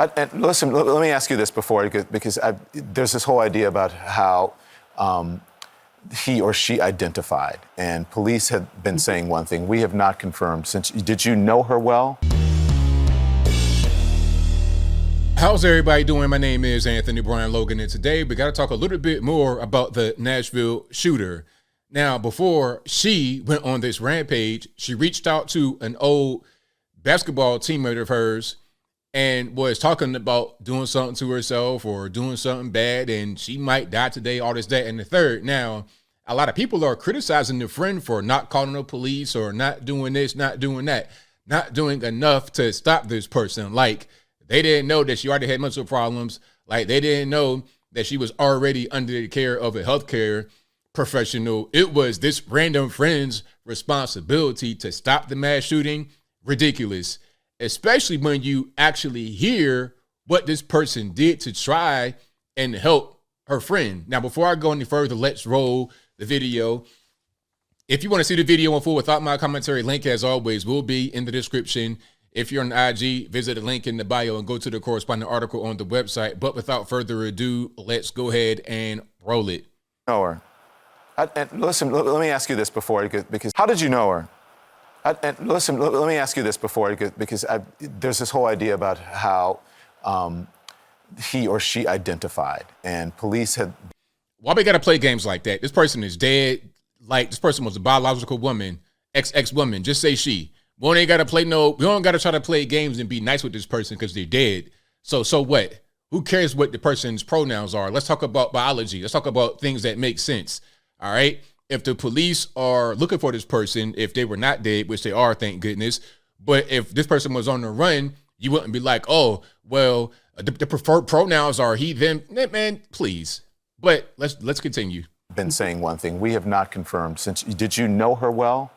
And listen, let me ask you this because there's this whole idea about how he or she identified, and police have been saying one thing. We have not confirmed. Did you know her well? How's everybody doing? My name is Anthony Brian Logan, and today we got to talk a little bit more about the Nashville shooter. Now, before she went on this rampage, she reached out to an old basketball teammate of hers and was talking about doing something to herself or doing something bad, and she might die today, all this, that, and the third. Now, a lot of people are criticizing the friend for not calling the police or not doing this, not doing that, not doing enough to stop this person. Like, they didn't know that she already had mental problems. Like, they didn't know that she was already under the care of a healthcare professional. It was this random friend's responsibility to stop the mass shooting. Ridiculous. Especially when you actually hear what this person did to try and help her friend. Now, before I go any further, let's roll the video. If you want to see the video in full without my commentary, link as always will be in the description. If you're on IG, visit the link in the bio and go to the corresponding article on the website. But without further ado, let's go ahead and roll it. Know her. And listen, let me ask you this because how did you know her? And listen, let me ask you this because there's this whole idea about how he or she identified, and police had. Why we gotta play games like that? This person is dead. Like, this person was a biological woman, ex-woman. Just say she. We ain't gotta play we don't gotta try to play games and be nice with this person because they're dead. So what? Who cares what the person's pronouns are? Let's talk about biology. Let's talk about things that make sense. All right. If the police are looking for this person, if they were not dead, which they are, thank goodness. But if this person was on the run, you wouldn't be like, oh, well, the preferred pronouns are he, them. Man, please. But let's continue. Been saying one thing. We have not confirmed. Did you know her well?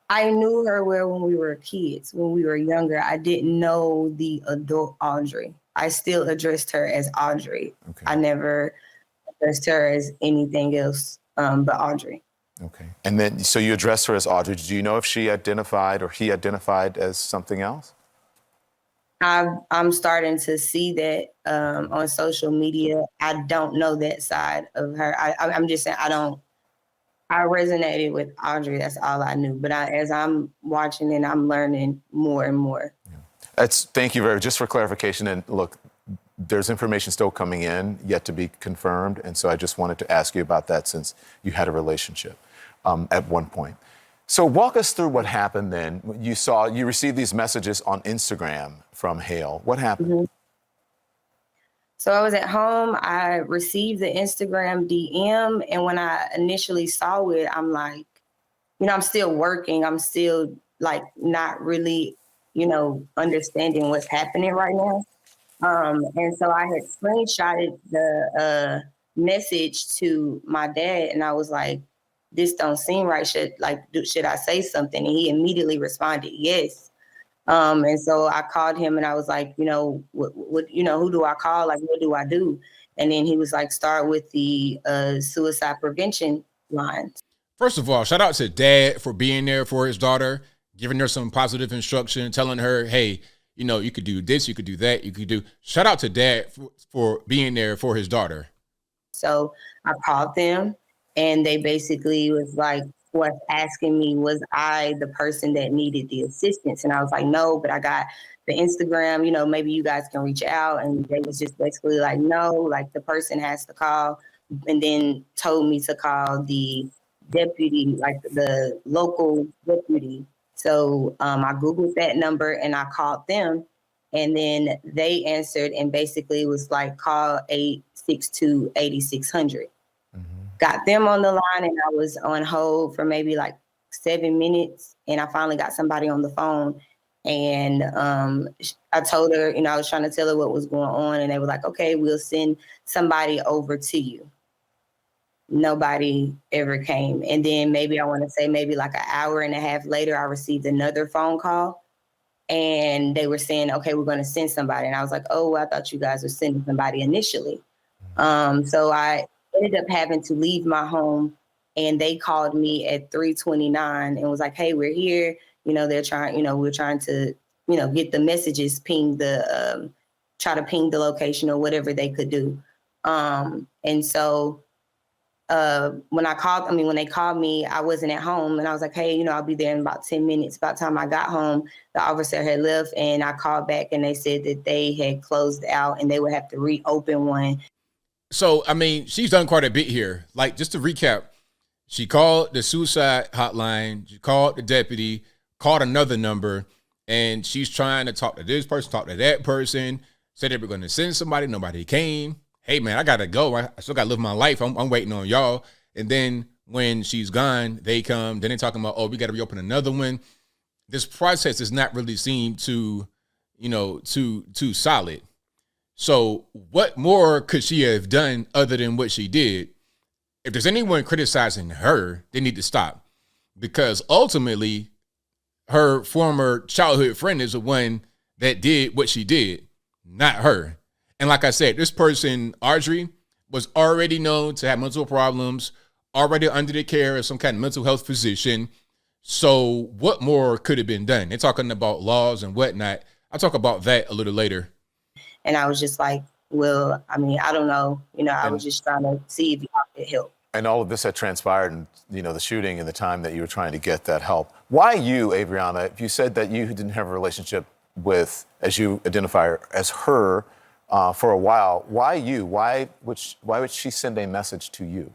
I knew her well when we were kids, when we were younger. I didn't know the adult Audrey. I still addressed her as Audrey. Okay. I never addressed her as anything else but Audrey. Okay. And then, so you addressed her as Audrey. Do you know if she identified or he identified as something else? I'm starting to see that on social media. I don't know that side of her. I'm just saying I resonated with Audrey. That's all I knew. But as I'm watching it, I'm learning more and more. Yeah. Thank you very much. Just for clarification, and look, there's information still coming in, yet to be confirmed. And so I just wanted to ask you about that since you had a relationship at one point. So walk us through what happened then. You received these messages on Instagram from Hale. What happened? Mm-hmm. So I was at home. I received the Instagram DM. And when I initially saw it, I'm like, I'm still working. I'm still like not really, understanding what's happening right now. And so I had screenshotted the message to my dad, and I was like, this don't seem right. Should I say something? And he immediately responded, yes. And so I called him and I was like, what who do I call? Like, what do I do? And then he was like, start with the suicide prevention lines. First of all, shout out to Dad for being there for his daughter, giving her some positive instruction, telling her, hey, you could do this, you could do that, shout out to Dad for being there for his daughter. So I called them and they basically was asking me, was I the person that needed the assistance? And I was like, no, but I got the Instagram, maybe you guys can reach out. And they was just basically like, no, like the person has to call, and then told me to call the deputy, like the local deputy. So I Googled that number and I called them, and then they answered and basically was like, call 862-8600. Got them on the line and I was on hold for maybe like 7 minutes. And I finally got somebody on the phone, and I told her, I was trying to tell her what was going on, and they were like, okay, we'll send somebody over to you. Nobody ever came. And then maybe like an hour and a half later, I received another phone call and they were saying, okay, we're going to send somebody. And I was like, oh, I thought you guys were sending somebody initially. So I ended up having to leave my home, and they called me at 3:29 and was like, hey, we're here. They're trying, we're trying to get the messages, try to ping the location or whatever they could do. And so when they called me, I wasn't at home, and I was like, hey, I'll be there in about 10 minutes. By the time I got home, the officer had left, and I called back and they said that they had closed out and they would have to reopen one. So, I mean, she's done quite a bit here. Like, just to recap, she called the suicide hotline, she called the deputy, called another number, and she's trying to talk to this person, talk to that person, said they were going to send somebody, nobody came. Hey, man, I got to go. I still got to live my life. I'm waiting on y'all. And then when she's gone, they come. Then they're talking about, we got to reopen another one. This process does not really seem too solid. So what more could she have done other than what she did? If there's anyone criticizing her, they need to stop. Because ultimately, her former childhood friend is the one that did what she did, not her. And like I said, this person, Audrey, was already known to have mental problems, already under the care of some kind of mental health physician. So what more could have been done? They're talking about laws and whatnot. I'll talk about that a little later. And I was just like, well, I mean, I don't know. I was just trying to see if y'all could help. And all of this had transpired in, the shooting and the time that you were trying to get that help. Why you, Adriana, if you said that you didn't have a relationship with, as you identify her, as her, for a while, why you? Why would she send a message to you?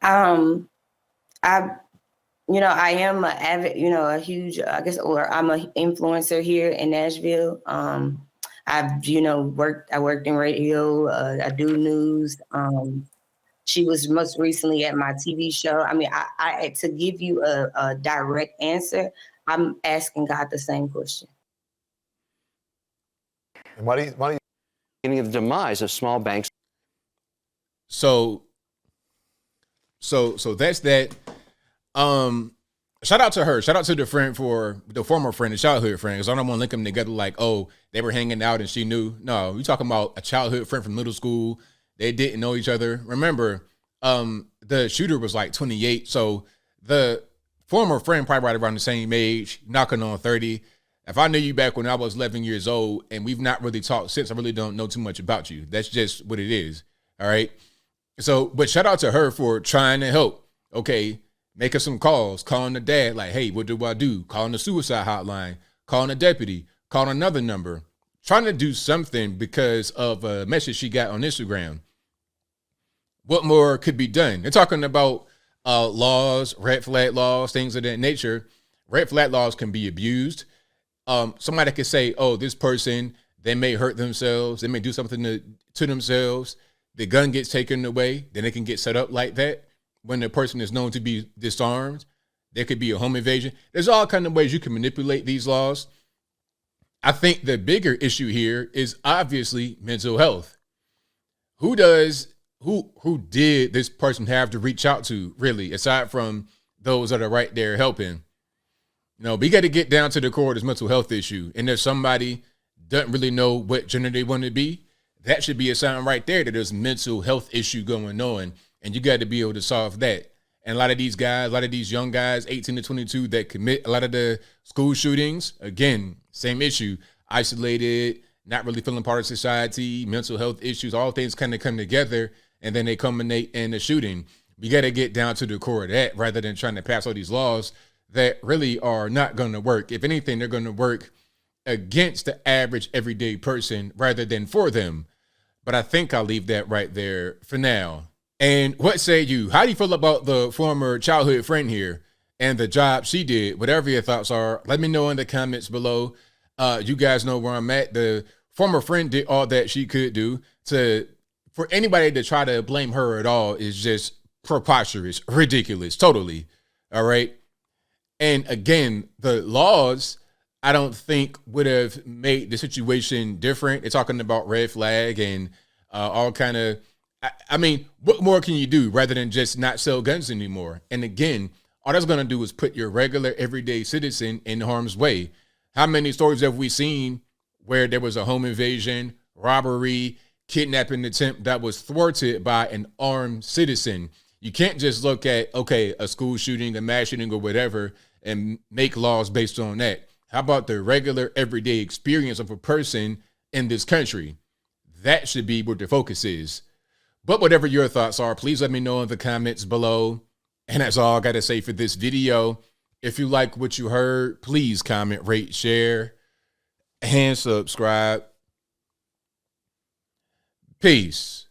I am an avid, a huge, or I'm an influencer here in Nashville. I worked in radio. I do news. She was most recently at my TV show. I mean, I to give you a direct answer, I'm asking God the same question. And why do you any of the demise of small banks? So that's that. Shout out to her. Shout out to the former friend, the childhood friend, because I don't want to link them together like, they were hanging out and she knew. No, we talking about a childhood friend from middle school. They didn't know each other. Remember, the shooter was like 28, so the former friend probably right around the same age, knocking on 30. If I knew you back when I was 11 years old and we've not really talked since, I really don't know too much about you. That's just what it is. All right. So, but shout out to her for trying to help. Okay. Making some calls, calling the dad, like, hey, what do I do? Calling the suicide hotline, calling a deputy, calling another number, trying to do something because of a message she got on Instagram. What more could be done? They're talking about laws, red flag laws, things of that nature. Red flag laws can be abused. Somebody could say, this person, they may hurt themselves. They may do something to themselves. The gun gets taken away. Then it can get set up like that. When the person is known to be disarmed, there could be a home invasion. There's all kinds of ways you can manipulate these laws. I think the bigger issue here is obviously mental health. Who did this person have to reach out to, really, aside from those that are right there helping? We got to get down to the core of this mental health issue. And if somebody doesn't really know what gender they want to be, that should be a sign right there that there's a mental health issue going on. And you got to be able to solve that. And a lot of these guys, a lot of these young guys, 18 to 22, that commit a lot of the school shootings, again, same issue, isolated, not really feeling part of society, mental health issues, all things kind of come together, and then they culminate in a shooting. We got to get down to the core of that rather than trying to pass all these laws that really are not going to work. If anything, they're going to work against the average everyday person rather than for them. But I think I'll leave that right there for now. And what say you? How do you feel about the former childhood friend here and the job she did? Whatever your thoughts are, let me know in the comments below. You guys know where I'm at. The former friend did all that she could do. For anybody to try to blame her at all is just preposterous, ridiculous, totally. All right. And again, the laws, I don't think would have made the situation different. They're talking about red flag and all kind of, I mean, what more can you do rather than just not sell guns anymore? And again, all that's going to do is put your regular everyday citizen in harm's way. How many stories have we seen where there was a home invasion, robbery, kidnapping attempt that was thwarted by an armed citizen? You can't just look at, a school shooting, a mass shooting or whatever, and make laws based on that. How about the regular everyday experience of a person in this country? That should be what the focus is. But whatever your thoughts are, please let me know in the comments below. And that's all I got to say for this video. If you like what you heard, please comment, rate, share, and subscribe. Peace.